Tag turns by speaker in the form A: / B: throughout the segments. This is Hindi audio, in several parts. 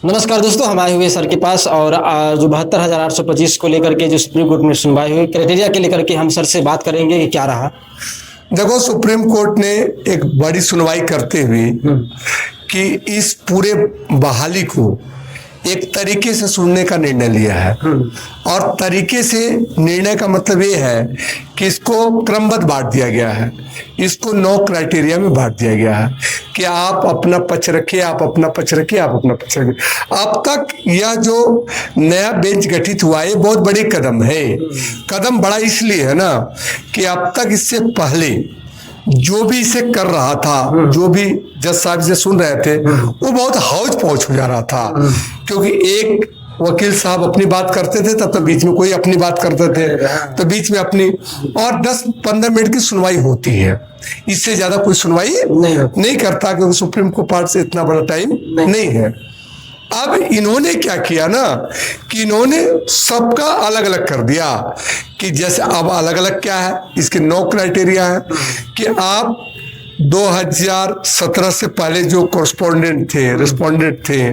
A: नमस्कार दोस्तों, हम आए हुए सर के पास और जो 72,825 को लेकर के जो सुप्रीम कोर्ट में सुनवाई हुई क्राइटेरिया के लेकर के हम सर से बात करेंगे कि क्या रहा।
B: देखो, सुप्रीम कोर्ट ने एक बड़ी सुनवाई करते हुए कि इस पूरे बहाली को एक तरीके से सुनने का निर्णय लिया है। और तरीके से निर्णय का मतलब ये है कि इसको क्रमबद्ध बांट दिया गया है, इसको 9 क्राइटेरिया में बांट दिया गया है कि आप अपना पक्ष रखिए, आप अपना पक्ष रखिए, आप अपना पक्ष रखिए। अब तक यह जो नया बेंच गठित हुआ है बहुत बड़ी कदम है। कदम बड़ा इसलिए है ना कि अब तक इससे पहले जो भी इसे कर रहा था, जो भी जज साहब से सुन रहे थे, वो बहुत हौज पौच हो जा रहा था। क्योंकि एक वकील साहब अपनी बात करते थे, तब तो बीच में कोई अपनी बात करते थे, तो बीच में अपनी, और 10-15 मिनट की सुनवाई होती है, इससे ज्यादा कोई सुनवाई नहीं करता, क्योंकि सुप्रीम कोर्ट पार्ट से इतना बड़ा टाइम नहीं है। अब इन्होंने क्या किया ना कि इन्होंने सबका अलग अलग कर दिया कि जैसे अब अलग अलग क्या है, इसके 9 क्राइटेरिया है कि आप 2017 से पहले जो रिस्पोंडेंट थे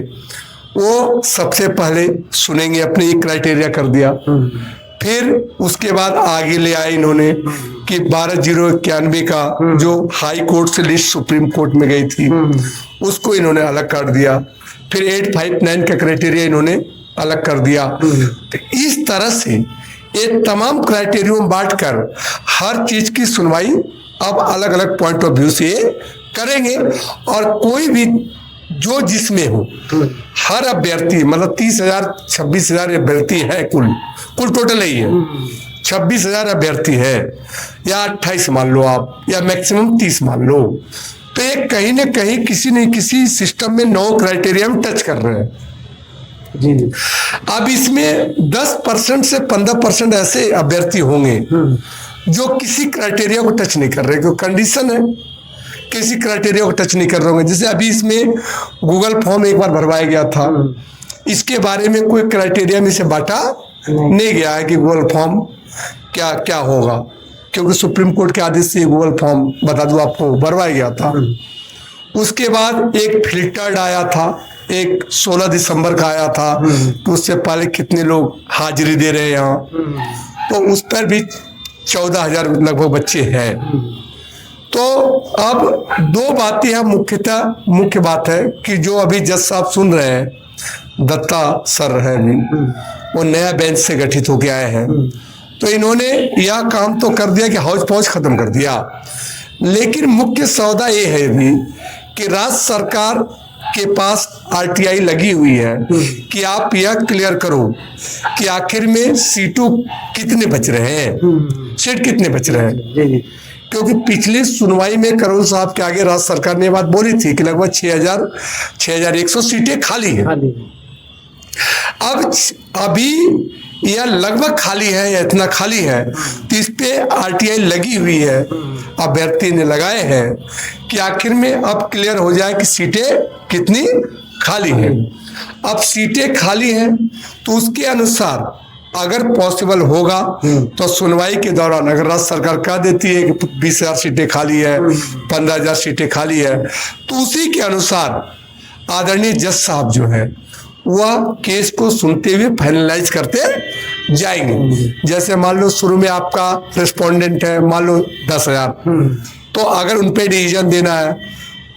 B: वो सबसे पहले सुनेंगे, अपने ये क्राइटेरिया कर दिया। फिर उसके बाद आगे ले आए इन्होंने कि 12/091 का जो हाई कोर्ट से लिस्ट सुप्रीम कोर्ट में गई थी उसको इन्होंने अलग कर दिया। फिर 859 का क्राइटेरिया इन्होंने अलग कर दिया। तो इस तरह से ये तमाम क्राइटेरिया बांटकर हर चीज की सुनवाई अब अलग अलग पॉइंट ऑफ व्यू से करेंगे। और कोई भी जो जिसमें हो, हर अभ्यर्थी, मतलब 30,000-26,000 अभ्यर्थी है, कुल टोटल ही है 26,000 अभ्यर्थी है, या 28 मान लो आप, या मैक्सिमम 30 मान लो, तो ये कहीं ना कहीं किसी न किसी सिस्टम में 9 क्राइटेरिया में टच कर रहे हैं जी। अब इसमें 10% से 15% ऐसे अभ्यर्थी होंगे जो किसी क्राइटेरिया को टच नहीं कर रहे, क्योंकि कंडीशन है, किसी क्राइटेरिया को टच नहीं कर रहे होंगे। जैसे अभी इसमें गूगल फॉर्म एक बार भरवाया गया था, इसके बारे में कोई क्राइटेरिया में से बांटा नहीं गया है कि गूगल फॉर्म क्या क्या होगा, क्योंकि सुप्रीम कोर्ट के आदेश से गूगल फॉर्म, बता दूं आपको, भरवाया गया था। उसके बाद एक फिल्टर्ड आया था, एक 16 दिसंबर का आया था, तो उससे पहले कितने लोग हाजिरी दे रहे हैं यहाँ, तो उस पर भी 14,000 लगभग बच्चे हैं। तो अब 2 बातें हैं मुख्य बात है कि जो अभी जज साहब सुन रहे हैं, दत्ता सर है, वो नया बेंच से गठित होके आए हैं, तो इन्होंने यह काम तो कर दिया कि हौज पौज खत्म कर दिया। लेकिन मुख्य सौदा ये है भी कि राज्य सरकार के पास आरटीआई लगी हुई है कि आप यह क्लियर करो कि आखिर में सीटों कितने बच रहे हैं, सीट कितने बच रहे हैं। क्योंकि पिछली सुनवाई में करोल साहब के आगे राज्य सरकार ने बात बोली थी कि लगभग 6,100 सीटें खाली हैं। अब अभी यह लगभग खाली है या इतना खाली है, तो इस पे आरटीआई लगी हुई है, अभ्यर्थी ने लगाए हैं कि आखिर में अब क्लियर हो जाए कि सीटें कितनी खाली हैं। अब सीटें खाली हैं तो उसके अनुसार अगर पॉसिबल होगा तो सुनवाई के दौरान अगर राज्य सरकार कह देती है कि 20,000 सीटें खाली है, 15,000 सीटें खाली है, तो उसी के अनुसार आदरणीय जज साहब जो है वह केस को सुनते हुए फाइनलाइज करते जाएंगे। जैसे मान लो शुरू में आपका रिस्पोंडेंट है, मान लो 10,000, तो अगर उन पे डिसीजन देना है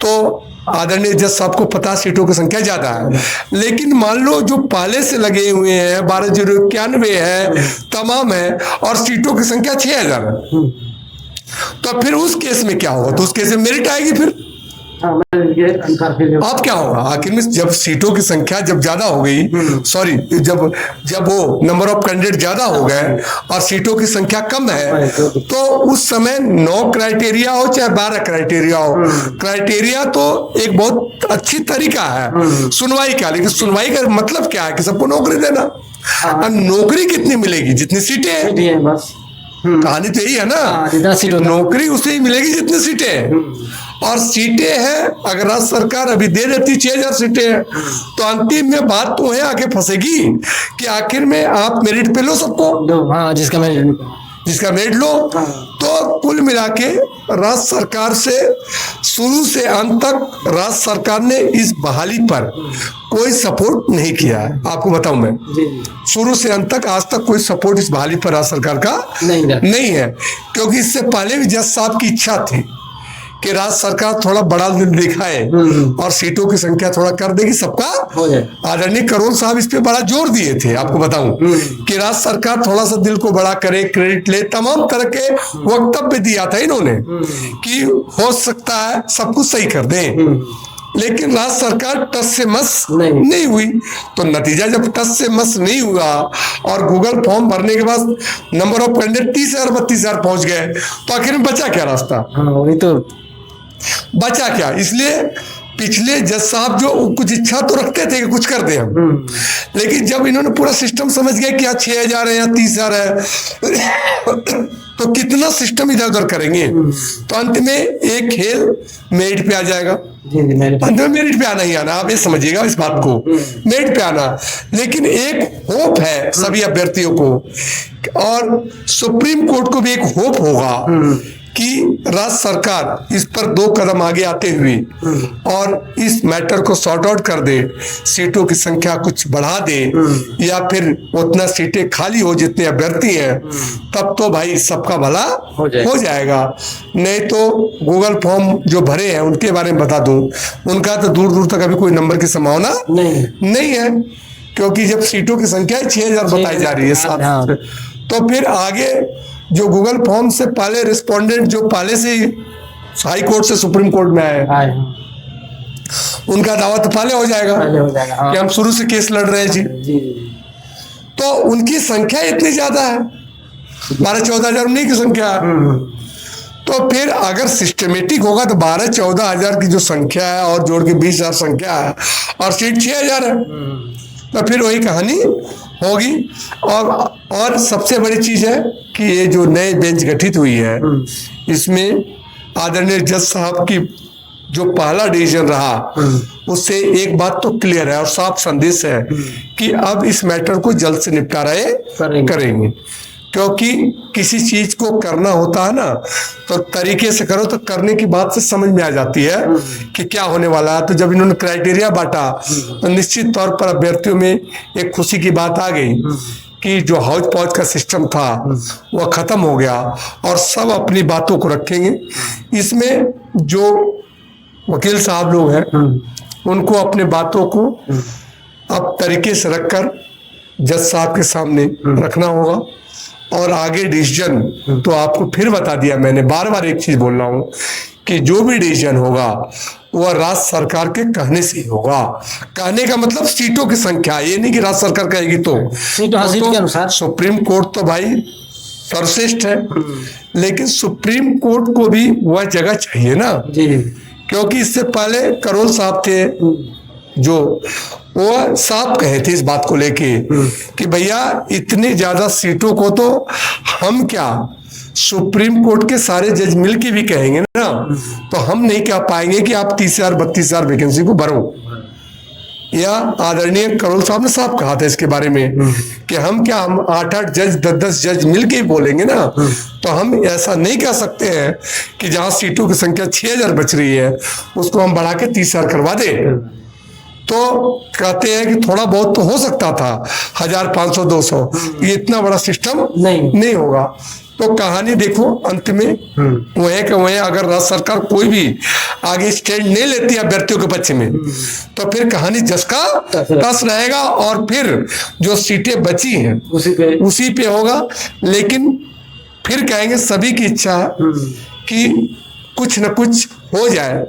B: तो आदरणीय जज साहब को 50 सीटों की संख्या ज्यादा है। लेकिन मान लो जो पहले से लगे हुए हैं 12/091 है, तमाम है, और सीटों की संख्या 6,000 है, तो फिर उस केस में क्या होगा? तो उस केस में मेरिट आएगी। फिर अब क्या होगा? आखिर में जब सीटों की संख्या जब ज्यादा हो गई, जब वो नंबर ऑफ कैंडिडेट ज्यादा हो गए और सीटों की संख्या कम है, तो उस समय 9 क्राइटेरिया हो चाहे 12 क्राइटेरिया हो, क्राइटेरिया तो एक बहुत अच्छी तरीका है सुनवाई का। लेकिन सुनवाई का मतलब क्या है कि सबको नौकरी देना। और नौकरी कितनी मिलेगी? जितनी सीटें हैं, बस कहानी तो यही है ना, नौकरी उसे ही मिलेगी जितनी सीटें हैं। और सीटें हैं, अगर राज्य सरकार अभी दे देती 6,000 सीटें हैं, तो अंतिम में बात तो है आके फंसेगी कि आखिर में आप मेरिट पे लो सबको,
A: हाँ, जिसका मेरिट,
B: जिसका मेरिट लो। तो कुल मिला के राज्य सरकार से शुरू से अंत तक राज्य सरकार ने इस बहाली पर कोई सपोर्ट नहीं किया है। आपको बताऊं मैं, शुरू से अंत तक आज तक कोई सपोर्ट इस बहाली पर राज्य सरकार का नहीं है, क्योंकि इससे पहले भी जज साहब की इच्छा थी कि राज्य सरकार थोड़ा बड़ा दिखाए और सीटों की संख्या थोड़ा कर देगी, सबका हो जाए। आदरणीय करोल साहब इस पे बड़ा जोर दिए थे। आपको बताऊं कि राज्य सरकार थोड़ा सा दिल को बड़ा करे, क्रेडिट ले, तमाम तरह के वक्तव्य दिया था इन्होंने कि हो सकता है सब कुछ सही कर दें, लेकिन राज्य सरकार टस से मस नहीं हुई। तो नतीजा जब टस से मस नहीं हुआ और गूगल फॉर्म भरने के बाद नंबर ऑफ कैंडिडेट 30,000 32,000 पहुंच गए, तो आखिर में बचा क्या रास्ता?
A: वही तो
B: बचा क्या? इसलिए पिछले जज साहब जो कुछ इच्छा तो रखते थे कि कुछ कर दे हम, लेकिन जब इन्होंने पूरा सिस्टम समझ गए कि यहाँ 6,000 है या 30,000 है तो कितना सिस्टम इधर उधर करेंगे। तो अंत में एक खेल मेरिट पे आ जाएगा। अंत में मेरिट पे आना ही आना, आप ये समझिएगा इस बात को, मेरिट पे आना। लेकिन एक होप है सभी अभ्यर्थियों को, और सुप्रीम कोर्ट को भी एक होप होगा कि राज्य सरकार इस पर 2 कदम आगे आते हुए और इस मैटर को सॉर्ट आउट कर दे, सीटों की संख्या कुछ बढ़ा दे, या फिर उतना सीटें खाली हो जितने अभ्यर्थी हैं, तब तो भाई सबका भला हो जाएगा। नहीं तो गूगल फॉर्म जो भरे हैं उनके बारे में बता दूं, उनका तो दूर दूर तक अभी कोई नंबर की संभावना नहीं है, क्योंकि जब सीटों की संख्या 6,000 बताई जा रही है साथ, तो फिर आगे जो गूगल फॉर्म से पहले रिस्पोंडेंट जो पहले से हाई कोर्ट से सुप्रीम कोर्ट में आए, उनका दावा तो पहले हो जाएगा कि हम शुरू से केस लड़ रहे हैं जी। तो उनकी संख्या इतनी ज्यादा है, 12-14 हजार उन्हीं की संख्या है। तो फिर अगर सिस्टमेटिक होगा तो 12-14 हजार की जो संख्या है और जोड़ के 20,000 संख्या है और सीट 6,000 है, तो फिर वही कहानी होगी। और सबसे बड़ी चीज है कि ये जो नए बेंच गठित हुई है, इसमें आदरणीय जज साहब की जो पहला डिसीजन रहा, उससे एक बात तो क्लियर है और साफ संदेश है कि अब इस मैटर को जल्द से निपटारा करेंगे। क्योंकि किसी चीज को करना होता है ना, तो तरीके से करो तो करने की बात से समझ में आ जाती है कि क्या होने वाला है। तो जब इन्होंने क्राइटेरिया बांटा तो निश्चित तौर पर अभ्यर्थियों में एक खुशी की बात आ गई कि जो हौज पौज का सिस्टम था वह खत्म हो गया और सब अपनी बातों को रखेंगे। इसमें जो वकील साहब लोग हैं उनको अपने बातों को अब तरीके से रखकर जज साहब के सामने रखना होगा। और आगे डिसीजन तो आपको फिर बता दिया मैंने, बार बार एक चीज बोल रहा हूं कि जो भी डिसीजन होगा वह राज्य सरकार के कहने से ही होगा। कहने का मतलब सीटों की संख्या, ये नहीं कि राज्य सरकार कहेगी तो
A: सीट के अनुसार।
B: सुप्रीम कोर्ट तो भाई सर्वश्रेष्ठ है, लेकिन सुप्रीम कोर्ट को भी वह जगह चाहिए ना जी। क्योंकि इससे पहले करोल साहब थे जो वो साफ कहे थे इस बात को लेके कि भैया इतनी ज्यादा सीटों को तो हम क्या सुप्रीम कोर्ट के सारे जज मिल के भी कहेंगे ना, तो हम नहीं कह पाएंगे कि आप 30,000 32,000 वैकेंसी को भरो। या आदरणीय करोल साहब ने साफ कहा था इसके बारे में कि हम 8-8 जज 10-10 जज मिल के ही बोलेंगे ना, तो हम ऐसा नहीं कह सकते हैं कि जहां सीटों की संख्या 6,000 बच रही है उसको हम बढ़ा के 30,000 करवा दें। तो कहते हैं कि थोड़ा बहुत तो हो सकता था, 1,500 200, ये इतना बड़ा सिस्टम नहीं होगा। तो कहानी देखो अंत में वहीं के वहीं अगर राज्य सरकार कोई भी आगे स्टैंड नहीं लेती अभ्यर्थियों के पक्ष में, तो फिर कहानी जस का तस रहेगा और फिर जो सीटें बची हैं उसी पे होगा। लेकिन फिर कहेंगे सभी की इच्छा कि कुछ न कुछ हो जाए,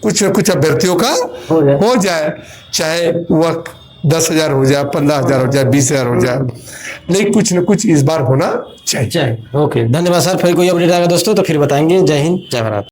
B: कुछ न कुछ अभ्यर्थियों का हो जाए, चाहे वह 10,000 हो जाए, 15,000 हो जाए, 20,000 हो जाए, लेकिन कुछ न कुछ इस बार होना चाहिए।
A: ओके, धन्यवाद सर। फिर कोई अपडेट आएगा दोस्तों तो फिर बताएंगे। जय हिंद, जय भारत।